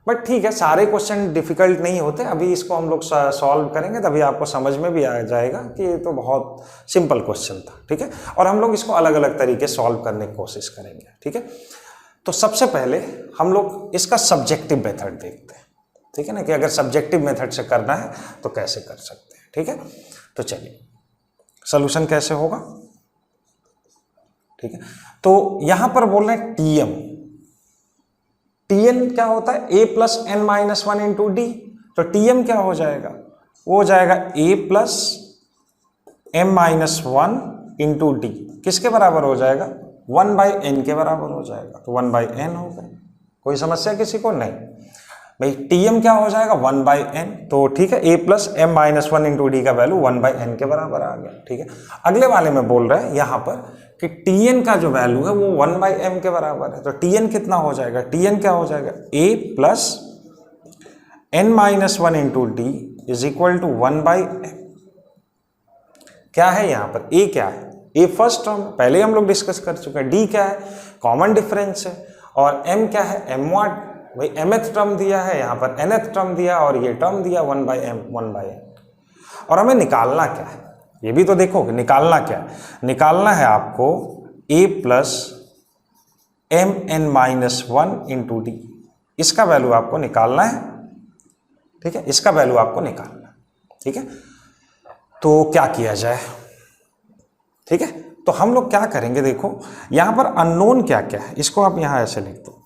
बट ठीक है, सारे क्वेश्चन डिफिकल्ट नहीं होते। अभी इसको हम लोग सॉल्व करेंगे तभी आपको समझ में भी आ जाएगा कि ये तो बहुत सिंपल क्वेश्चन था। ठीक है, और हम लोग इसको अलग अलग तरीके सॉल्व करने की कोशिश करेंगे। ठीक है, तो सबसे पहले हम लोग इसका सब्जेक्टिव मेथड देखते हैं। ठीक है ना, कि अगर सब्जेक्टिव मेथड से करना है तो कैसे कर सकते हैं। ठीक है, तो चलिए सॉल्यूशन कैसे होगा। ठीक है, तो यहां पर बोल रहे हैं tm, tn क्या होता है? a plus n-1 into D. तो tm क्या हो जाएगा? वो हो जाएगा a plus m-1 into D. किसके बराबर हो जाएगा? 1/n के बराबर हो जाएगा। तो 1/n हो गया। कोई समस्या किसी को? नहीं। भाई Tm क्या हो जाएगा 1/n, तो ठीक है a plus m minus 1 into D का वैल्यू 1/n के बराबर आ गया। ठीक है, अगले वाले में बोल रहे हैं यहाँ पर कि Tn का जो वैल्यू है वो 1/m के बराबर है, तो Tn कितना हो जाएगा, Tn क्या हो जाएगा a plus n minus 1 into D is equal to 1/m। क्या है यहाँ पर a क्या है, a फर्स्ट टर्म पहले हम लोग डिस्कस कर चुके हैं, d क्या है कॉमन डिफरेंस है, और m क्या है m1, भाई mth टर्म दिया है यहाँ पर nth टर्म दिया और ये टर्म दिया 1/n। और हमें निकालना क्या है, ये भी तो देखो कि निकालना क्या है, निकालना है आपको a plus mn minus 1 into D, इसका वैल्यू आपको निकालना है। ठीक है, इसका वैल्यू आपको निकालना है। ठीक है, तो क्या किया जाए, ठीक है, तो हम लोग क्या करेंगे, देखो यहां पर अननोन क्या क्या है, इसको आप यहां ऐसे लिख दो,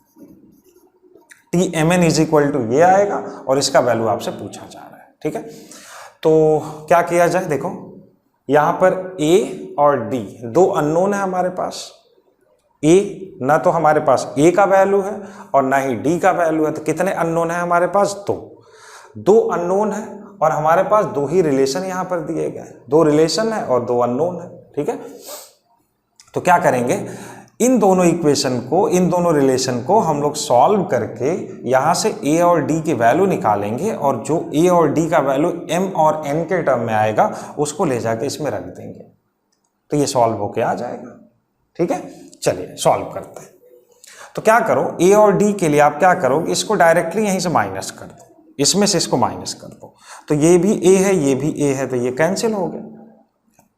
Tmn इज इक्वल टू ये आएगा और इसका वैल्यू आपसे पूछा जा रहा है। ठीक है, तो क्या किया जाए, देखो यहां पर a और d दो अननोन है हमारे पास, a ना तो हमारे पास a का वैल्यू है और ना ही d का वैल्यू है, तो कितने अननोन है हमारे पास, दो अननोन है और हमारे पास दो ही रिलेशन यहां पर दिए गए, दो रिलेशन है और दो अननोन है। ठीक है, तो क्या करेंगे, इन दोनों इक्वेशन को, इन दोनों रिलेशन को हम लोग सॉल्व करके यहां से a और d की वैल्यू निकालेंगे और जो a और d का वैल्यू m और n के टर्म में आएगा उसको ले जाके इसमें रख देंगे, तो ये सॉल्व होके आ जाएगा। ठीक है, चलिए सॉल्व करते हैं। तो क्या करो, a और d के लिए आप क्या करोगे, इसको डायरेक्टली यहीं से माइनस कर दो, इसमें से इसको माइनस कर दो, तो ये भी a है ये भी a है, तो ये कैंसिल हो गया,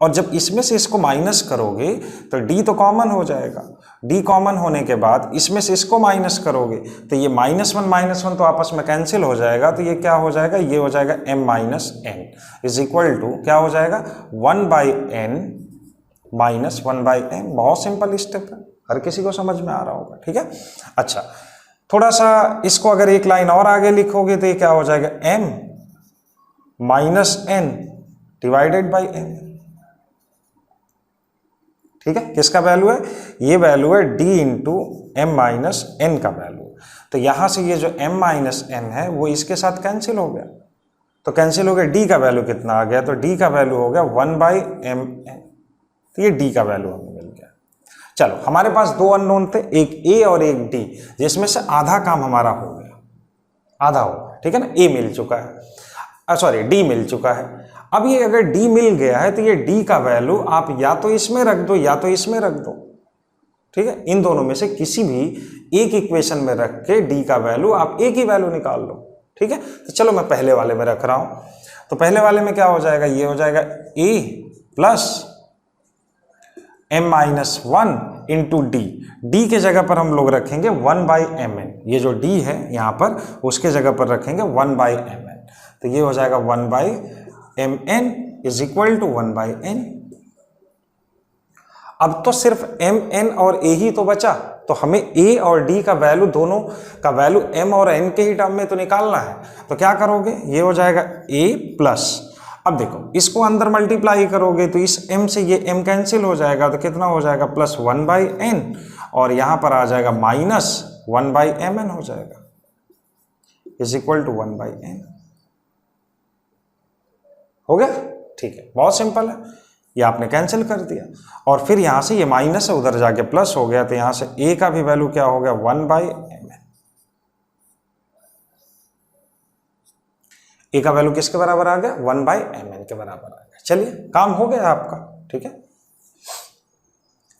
और जब इसमें से इसको माइनस करोगे तो d तो कॉमन हो जाएगा, d कॉमन होने के बाद इसमें से इसको माइनस करोगे तो ये -1 तो आपस में कैंसिल हो जाएगा, तो ये क्या हो जाएगा, ये हो जाएगा m minus n is equal to क्या हो जाएगा 1/n माइनस 1/m। बहुत सिंपल स्टेप है, हर किसी को समझ में आ रहा होगा। ठीक है, अच्छा थोड़ा सा इसको अगर एक लाइन और आगे लिखोगे तो ये क्या हो जाएगा m minus n divided by m। ठीक है, किसका वैल्यू है, ये वैल्यू है d into m minus n का वैल्यू, तो यहां से ये जो m माइनस n है वो इसके साथ कैंसिल हो गया, तो कैंसिल हो गया, d का वैल्यू कितना आ गया, तो d का वैल्यू हो गया 1/mn, तो ये d का वैल्यू हमें मिल गया। चलो हमारे पास दो अननोन थे, एक a और एक d, जिसमें से आधा काम हमारा हो गया, आधा हो गया। ठीक है ना, a मिल चुका है, सॉरी d मिल चुका है। अब ये अगर d मिल गया है तो ये d का वैल्यू आप या तो इसमें रख दो या तो इसमें रख दो। ठीक है, इन दोनों में से किसी भी एक इक्वेशन में रख के d का वैल्यू आप a की वैल्यू निकाल लो। ठीक है, तो चलो मैं पहले वाले में रख रहा हूं, तो पहले वाले में क्या हो जाएगा, ये हो जाएगा a plus m minus 1 into D के जगह पर हम लोग रखेंगे 1/mn, ये जो d है यहाँ पर उसके जगह पर रखेंगे 1/mn, तो ये हो जाएगा 1/mn is equal to 1/n। अब तो सिर्फ mn और a ही तो बचा, तो हमें a और d का वैल्यू, दोनों का वैल्यू m और n के ही टर्म में तो निकालना है, तो क्या करोगे, ये हो जाएगा a प्लस, अब देखो इसको अंदर मल्टीप्लाई करोगे तो इस m से ये m कैंसिल हो जाएगा, तो कितना हो जाएगा प्लस 1/n, और यहां पर आ जाएगा माइनस 1/mn हो जाएगा इज इक्वल टू 1/n। हो गया, ठीक है, बहुत सिंपल है, ये आपने कैंसिल कर दिया, और फिर यहां से ये माइनस है उधर जाके प्लस हो गया, तो यहां से a का भी वैल्यू क्या हो गया 1/mn। a का वैल्यू किसके बराबर आ गया, 1/mn के बराबर आ गया। चलिए काम हो गया आपका। ठीक है,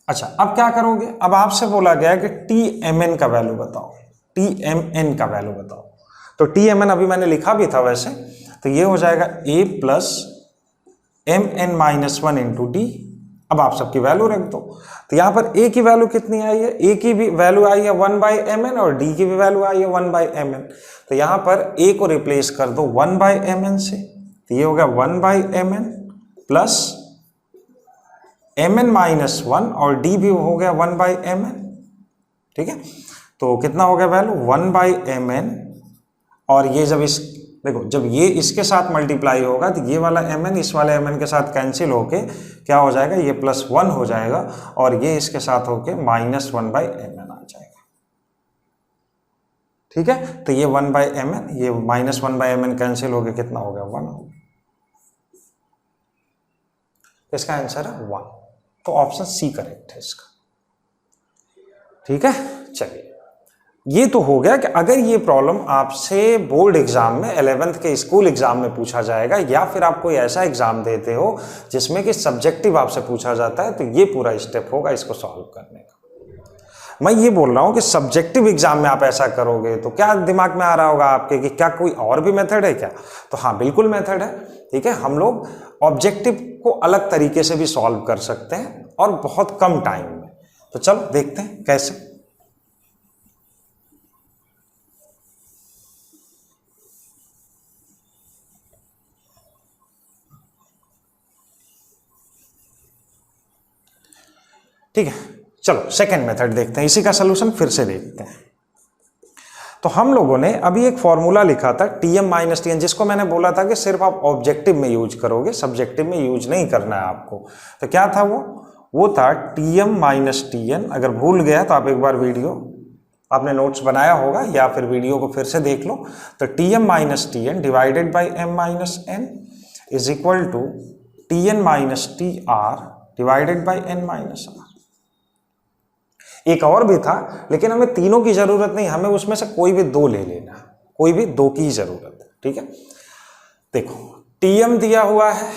अच्छा अब क्या करोगे, अब आपसे बोला गया है कि Tmn का वैल्यू बताओ, Tmn का वैल्यू बताओ, तो Tmn अभी मैंने लिखा भी था वैसे, तो ये हो जाएगा a plus mn minus 1 into D. अब आप सबकी वैल्यू रख दो, तो यहाँ पर a की वैल्यू कितनी आई है, a की भी वैल्यू आई है 1/mn और d की भी वैल्यू आई है 1/mn, तो यहाँ पर a को रिप्लेस कर दो 1/mn से, तो ये हो गया 1/mn प्लस mn माइनस 1 और d भी हो गया 1/mn। ठीक है, तो कितना हो गया वैल्यू 1/mn, और ये जब इस देखो जब ये इसके साथ मल्टीप्लाई होगा तो ये वाला mn इस वाले mn के साथ कैंसिल होके क्या हो जाएगा, ये +1 हो जाएगा, और ये इसके साथ होके -1/mn आ जाएगा। ठीक है, तो ये 1/mn, ये -1/mn कैंसिल हो गया, कितना हो गया 1 हो गया। इसका आंसर है 1, तो ऑप्शन सी करेक्ट है इसका। ठीक है, चलिए ये तो हो गया कि अगर ये प्रॉब्लम आपसे बोर्ड एग्जाम में 11th के स्कूल एग्जाम में पूछा जाएगा, या फिर आप कोई ऐसा एग्जाम देते हो जिसमें कि सब्जेक्टिव आपसे पूछा जाता है, तो ये पूरा स्टेप होगा इसको सॉल्व करने का। मैं ये बोल रहा हूं कि सब्जेक्टिव एग्जाम में आप ऐसा करोगे तो क्या दिमाग में आ रहा होगा आपके कि क्या कोई और भी मेथड है क्या? तो हाँ, बिल्कुल मेथड है। ठीक है, हम लोग ऑब्जेक्टिव को अलग तरीके से भी सॉल्व कर सकते हैं और बहुत कम टाइम में। तो चलो देखते हैं कैसे। ठीक है, चलो सेकंड मेथड देखते हैं, इसी का सलूशन फिर से देखते हैं। तो हम लोगों ने अभी एक फॉर्मूला लिखा था Tm - Tn, जिसको मैंने बोला था कि सिर्फ आप ऑब्जेक्टिव में यूज करोगे, सब्जेक्टिव में यूज नहीं करना है आपको। तो क्या था वो था Tm - Tn। अगर भूल गया तो आप एक बार वीडियो, आपने नोट्स बनाया होगा या फिर वीडियो को फिर से देख लो। तो Tm - Tn divided by m - n is equal to Tn - Tr divided by n - r। एक और भी था, लेकिन हमें तीनों की जरूरत नहीं, हमें उसमें से कोई भी दो ले लेना, कोई भी दो की जरूरत है। ठीक है, देखो Tm दिया हुआ है,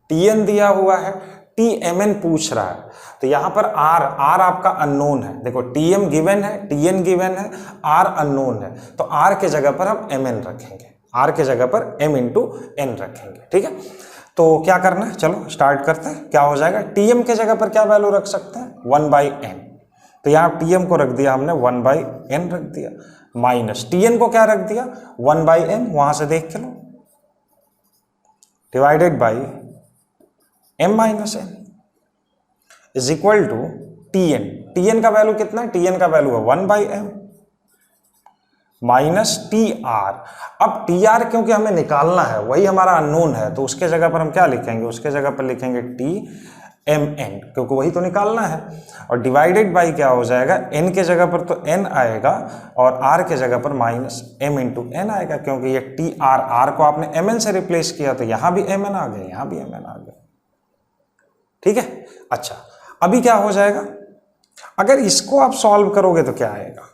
Tn दिया हुआ है, Tmn पूछ रहा है, तो यहां पर R आपका अननोन है। देखो Tm गिवन है, Tn गिवन है, R अननोन है, तो R के जगह पर हम mn रखेंगे, R के जगह पर m इंटू n रखेंगे। ठीक है, तो क्या करना है, चलो स्टार्ट करते हैं। क्या हो जाएगा, Tm के जगह पर क्या वैल्यू रख सकते हैं, 1/n। तो यहां Tm को रख दिया हमने 1/n रख दिया, माइनस Tn को क्या रख दिया 1/m, वहां से देख के लो, divided by m - n is equal to Tn का वैल्यू कितना है, Tn का वैल्यू है 1/m माइनस Tr। अब Tr क्योंकि हमें निकालना है, वही हमारा अननोन है, तो उसके जगह पर हम क्या लिखेंगे, उसके जगह पर लिखेंगे Tmn, क्योंकि वही तो निकालना है। और डिवाइडेड बाई क्या हो जाएगा, n के जगह पर तो n आएगा और r के जगह पर माइनस m इंटू n आएगा, क्योंकि ये r को आपने mn से रिप्लेस किया, तो यहां भी mn आ गया, यहां भी mn आ गया। ठीक है, अच्छा अभी क्या हो जाएगा, अगर इसको आप सॉल्व करोगे तो क्या आएगा,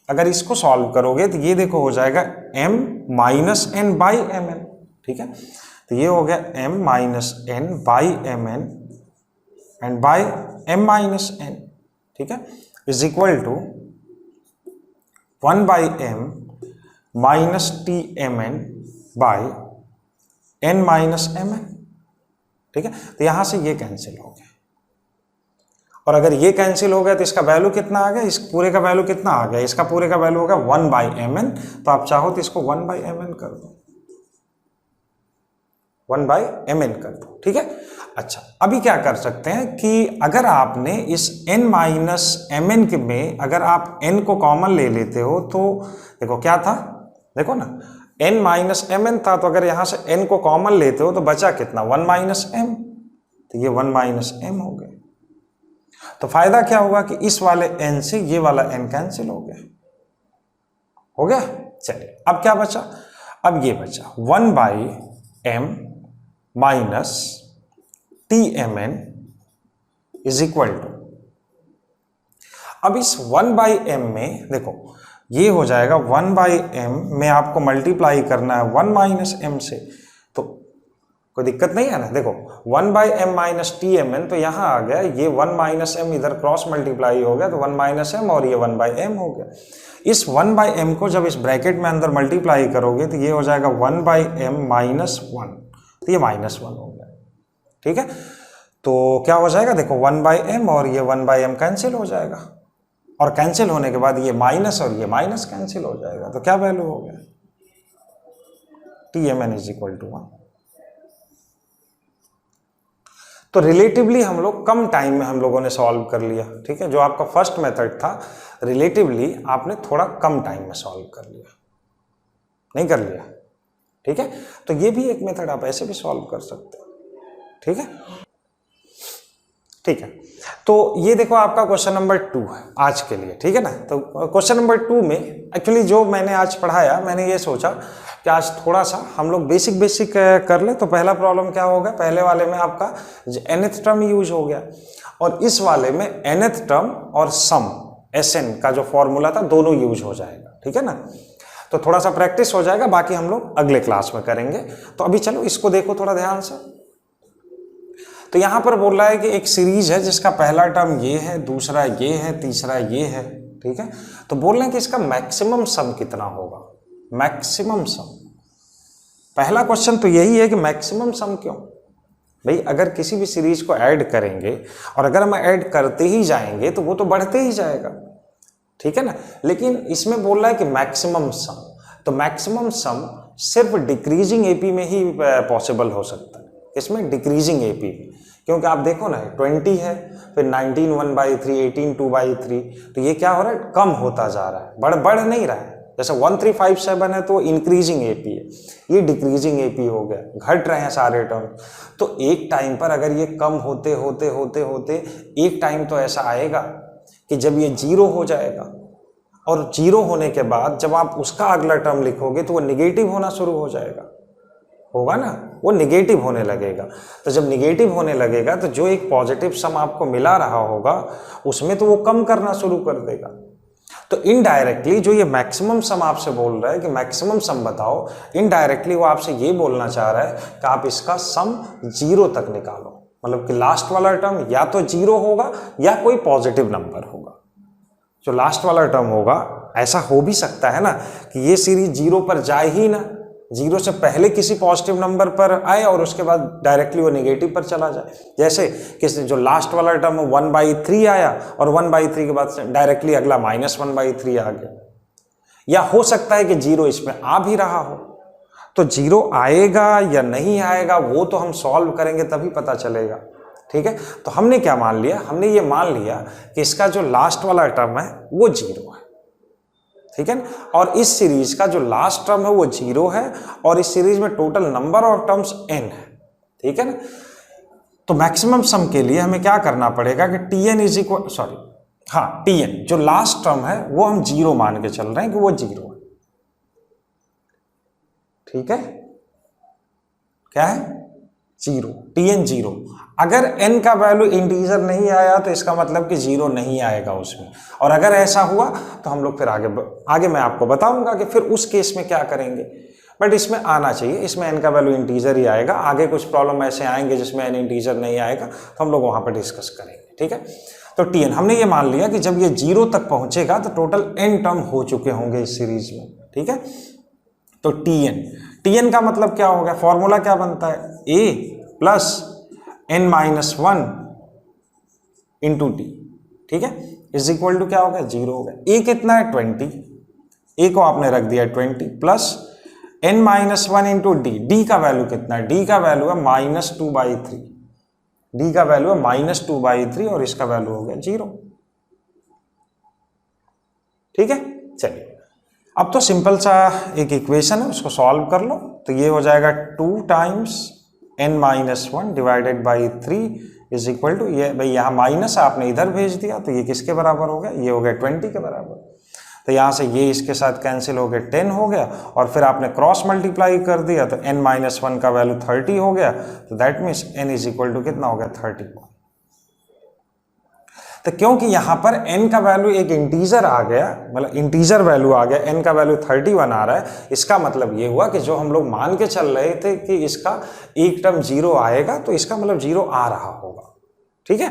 अगर इसको सॉल्व करोगे तो ये देखो हो जाएगा m - n बाई mn। ठीक है, तो ये हो गया m - n by mn and by m - n। ठीक है, is equal to 1/m minus Tmn by n - mn। ठीक है, तो यहां से ये कैंसिल हो गया, और अगर ये कैंसिल हो गया तो इसका वैल्यू कितना आ गया, इस पूरे का वैल्यू कितना आ गया, इसका पूरे का वैल्यू होगा 1/mn। तो आप चाहो तो इसको 1/mn कर दो, 1/mn कर दो। ठीक है, अच्छा अभी क्या कर सकते हैं कि अगर आपने इस n - mn के में अगर आप n को कॉमन ले लेते हो, तो देखो क्या था, देखो ना n - mn था, तो अगर यहां से n को कॉमन लेते हो तो बचा कितना 1 - m, तो ये 1 - m हो गया। तो फायदा क्या होगा कि इस वाले n से ये वाला n कैंसिल हो गया, हो गया। चलिए अब क्या बचा, अब ये बचा 1/m minus Tmn is equal to, अब इस 1/m में देखो ये हो जाएगा 1/m में आपको मल्टीप्लाई करना है 1 - m से, तो कोई दिक्कत नहीं है ना। देखो 1/m माइनस Tmn, तो यहां आ गया ये 1 - m इधर क्रॉस मल्टीप्लाई हो गया, तो 1 - m और ये 1/m हो गया। इस 1/m को जब इस ब्रैकेट में अंदर मल्टीप्लाई करोगे तो ये हो जाएगा 1/m माइनस 1, तो ये -1 हो गया। ठीक है, तो क्या हो जाएगा, देखो 1/m और ये 1/m कैंसिल हो जाएगा, और कैंसिल होने के बाद ये माइनस और ये माइनस कैंसिल हो जाएगा, तो क्या वैल्यू हो गया Tmn इज इक्वल टू 1। तो रिलेटिवली हम लोग कम टाइम में हम लोगों ने सॉल्व कर लिया। ठीक है, जो आपका फर्स्ट मेथड था रिलेटिवली आपने थोड़ा कम टाइम में सॉल्व कर लिया, नहीं कर लिया। ठीक है, तो ये भी एक मेथड आप ऐसे भी सॉल्व कर सकते हो। ठीक है, ठीक है, तो ये देखो आपका क्वेश्चन नंबर 2 है आज के लिए, ठीक है ना। तो क्वेश्चन नंबर 2 में एक्चुअली जो मैंने आज पढ़ाया, मैंने ये सोचा कि आज थोड़ा सा हम लोग बेसिक कर ले। तो पहला प्रॉब्लम क्या होगा, पहले वाले में आपका nth टर्म यूज हो गया और इस वाले में nth टर्म और सम Sn का जो फॉर्मूला था दोनों यूज हो जाएगा, ठीक है ना। तो थोड़ा सा प्रैक्टिस हो जाएगा, बाकी हम लोग अगले क्लास में करेंगे। तो अभी चलो इसको देखो थोड़ा ध्यान से। तो यहां पर बोल रहा है कि एक सीरीज है जिसका पहला टर्म ये है, दूसरा ये है, तीसरा ये है, ठीक है। तो बोल रहे हैं कि इसका मैक्सिमम सम कितना होगा, मैक्सिमम सम। पहला क्वेश्चन तो यही है कि मैक्सिमम सम क्यों भाई, अगर किसी भी सीरीज को ऐड करेंगे और अगर हम ऐड करते ही जाएंगे तो वो तो बढ़ते ही जाएगा, ठीक है ना। लेकिन इसमें बोल रहा है कि मैक्सिमम सम, तो मैक्सिमम सम सिर्फ डिक्रीजिंग एपी में ही पॉसिबल हो सकता है। इसमें डिक्रीजिंग एपी, क्योंकि आप देखो ना 20 है, फिर 19 1/3, 18 2/3, तो ये क्या हो रहा है, कम होता जा रहा है, बढ़ नहीं रहा है। जैसे 1357 है तो इंक्रीजिंग एपी है, ये डिक्रीजिंग एपी हो गया, घट रहे हैं सारे टर्म। तो एक टाइम पर अगर ये कम होते होते होते होते एक टाइम तो ऐसा आएगा कि जब ये 0 हो जाएगा, और 0 होने के बाद जब आप उसका अगला टर्म लिखोगे तो वो निगेटिव होना शुरू हो जाएगा, होगा ना, वो निगेटिव होने लगेगा। तो जब निगेटिव होने लगेगा तो जो एक पॉजिटिव सम आपको मिला रहा होगा उसमें तो वो कम करना शुरू कर देगा। तो इनडायरेक्टली जो ये मैक्सिमम सम आपसे बोल रहा है कि मैक्सिमम सम बताओ, इनडायरेक्टली वो आपसे ये बोलना चाह रहा है कि आप इसका सम 0 तक निकालो, मतलब कि लास्ट वाला टर्म या तो 0 होगा या कोई पॉजिटिव नंबर होगा। जो लास्ट वाला टर्म होगा, ऐसा हो भी सकता है ना कि ये सीरीज 0 पर जाए ही ना, 0 से पहले किसी पॉजिटिव नंबर पर आए और उसके बाद डायरेक्टली वो नेगेटिव पर चला जाए। जैसे कि जो लास्ट वाला टर्म 1/3 आया और 1/3 के बाद डायरेक्टली अगला -1/3 आ गया, या हो सकता है कि 0 इसमें आ भी रहा हो। तो 0 आएगा या नहीं आएगा वो तो हम सॉल्व करेंगे तभी पता चलेगा, ठीक है। तो हमने क्या मान लिया, हमने ये मान लिया कि इसका जो लास्ट वाला टर्म है वो 0 है, ठीक है ना। और इस सीरीज का जो लास्ट टर्म है वो 0 है और इस सीरीज में total number of terms n है, ठीक है ना। तो मैक्सिमम सम के लिए हमें क्या करना पड़ेगा कि tn इज इक्वल, सॉरी हाँ, tn जो लास्ट टर्म है वो हम 0 मान के चल रहे हैं कि वो 0 है, ठीक है। क्या है, 0, tn 0। अगर n का वैल्यू इंटीजर नहीं आया तो इसका मतलब कि 0 नहीं आएगा उसमें, और अगर ऐसा हुआ तो हम लोग फिर आगे मैं आपको बताऊंगा कि फिर उस केस में क्या करेंगे। बट इसमें आना चाहिए, इसमें n का वैल्यू इंटीजर ही आएगा। आगे कुछ प्रॉब्लम ऐसे आएंगे जिसमें n इंटीजर नहीं आएगा तो हम लोग वहां पर डिस्कस करेंगे, ठीक है। तो tn हमने ये मान लिया कि जब ये 0 तक पहुंचेगा तो टोटल n टर्म हो चुके होंगे इस सीरीज में, ठीक है। तो tn का मतलब क्या हो गया, फॉर्मूला क्या बनता है, a plus n-1 into T, ठीक है, इज इक्वल टू क्या हो गया, 0 हो गया। a कितना है 20, a को आपने रख दिया 20 प्लस n-1 इंटू डी का वैल्यू कितना है, d का वैल्यू है -2/3, d का वैल्यू है -2/3 और इसका वैल्यू हो गया 0, ठीक है। चलिए अब तो सिंपल सा एक इक्वेशन है, उसको सॉल्व कर लो। तो ये हो जाएगा 2 times n-1 divided by 3 is equal to, ये भाई यहाँ माइनस आपने इधर भेज दिया तो ये किसके बराबर हो गया, ये हो गया 20 के बराबर। तो यहाँ से ये इसके साथ कैंसिल हो गया, 10 हो गया, और फिर आपने क्रॉस मल्टीप्लाई कर दिया तो n-1 का वैल्यू 30 हो गया। तो that means n is equal to कितना हो गया, 31। तो क्योंकि यहाँ पर n का वैल्यू एक इंटीजर आ गया, मतलब इंटीजर वैल्यू आ गया, n का वैल्यू 31 आ रहा है, इसका मतलब ये हुआ कि जो हम लोग मान के चल रहे थे कि इसका एक टर्म 0 आएगा तो इसका मतलब 0 आ रहा होगा, ठीक है।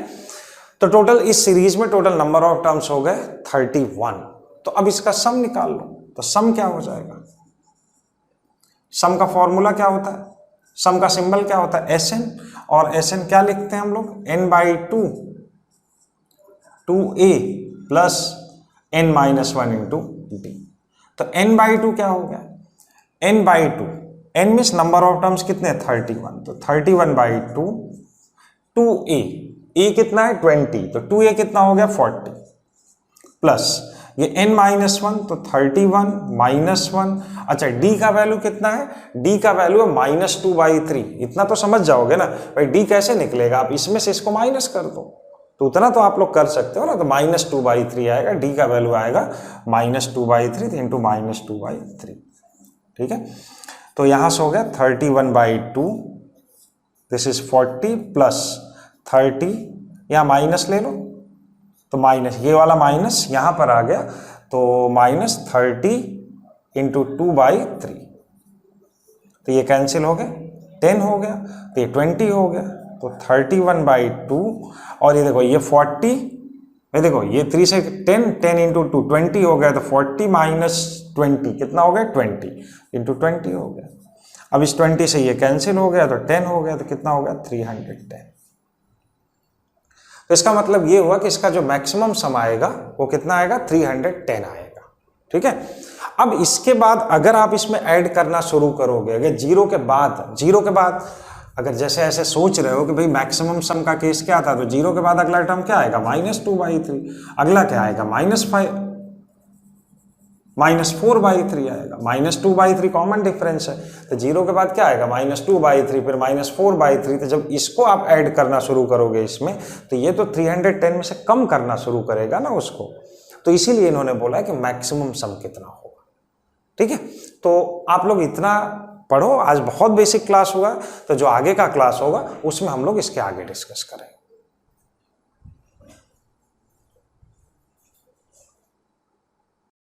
तो टोटल इस सीरीज में टोटल नंबर ऑफ टर्म्स हो गए 31। तो अब इसका सम निकाल लो। तो सम क्या हो जाएगा, सम का फॉर्मूला क्या होता है, सम का सिंबल क्या होता है, Sn, और Sn क्या लिखते हैं हम लोग, n/2 2a plus n-1 into D. तो n/2 क्या हो गया, n/2, n means number of terms कितने, 31, तो 31/2 2a, a कितना है 20, तो 2a कितना हो गया 40, प्लस ये n-1 तो 31 -1। अच्छा d का वैल्यू कितना है, d का वैल्यू है -2/3। इतना तो समझ जाओगे ना भाई, d कैसे निकलेगा, आप इसमें से इसको माइनस कर दो, तो उतना तो आप लोग कर सकते हो ना। तो -2/3 आएगा, डी का वैल्यू आएगा -2/3 इंटू -2/3, ठीक है। तो यहाँ से हो गया 31/2, दिस इज 40 प्लस 30, यहाँ माइनस ले लो तो माइनस, ये वाला माइनस यहाँ पर आ गया, तो -30 इंटू 2/3, तो ये कैंसिल हो गया, 10 हो गया, तो ये 20 हो गया, तो 31/2, और ये देखो ये 40, ये देखो ये 3 से 10 इंटू 2 20 हो गया, तो 40 माइनस 20 कितना हो गया 20 इंटू 20 हो गया। अब इस 20 से ये कैंसिल हो गया, तो 10 हो गया, तो कितना हो गया 310। तो इसका मतलब ये हुआ कि इसका जो मैक्सिमम सम आएगा वो कितना आएगा 310 आएगा, ठीक है। अब इसके बाद अगर आप इसमें ऐड करना शुरू करोगे, अगर जीरो के बाद अगर जैसे ऐसे सोच रहे हो कि भाई मैक्सिमम सम का केस क्या था, तो जीरो के बाद अगला टर्म क्या आएगा -2/3, अगला क्या आएगा -4/3 आएगा, -2/3 कॉमन डिफरेंस है, तो जीरो के बाद क्या आएगा -2/3, फिर -4/3, तो जब इसको आप ऐड करना शुरू करोगे इसमें, तो ये तो 310 में से कम करना शुरू करेगा ना उसको, तो इसीलिए इन्होंने बोला है कि मैक्सिमम सम कितना होगा, ठीक है। तो आप लोग इतना पढ़ो, आज बहुत बेसिक क्लास हुआ, तो जो आगे का क्लास होगा उसमें हम लोग इसके आगे डिस्कस करेंगे।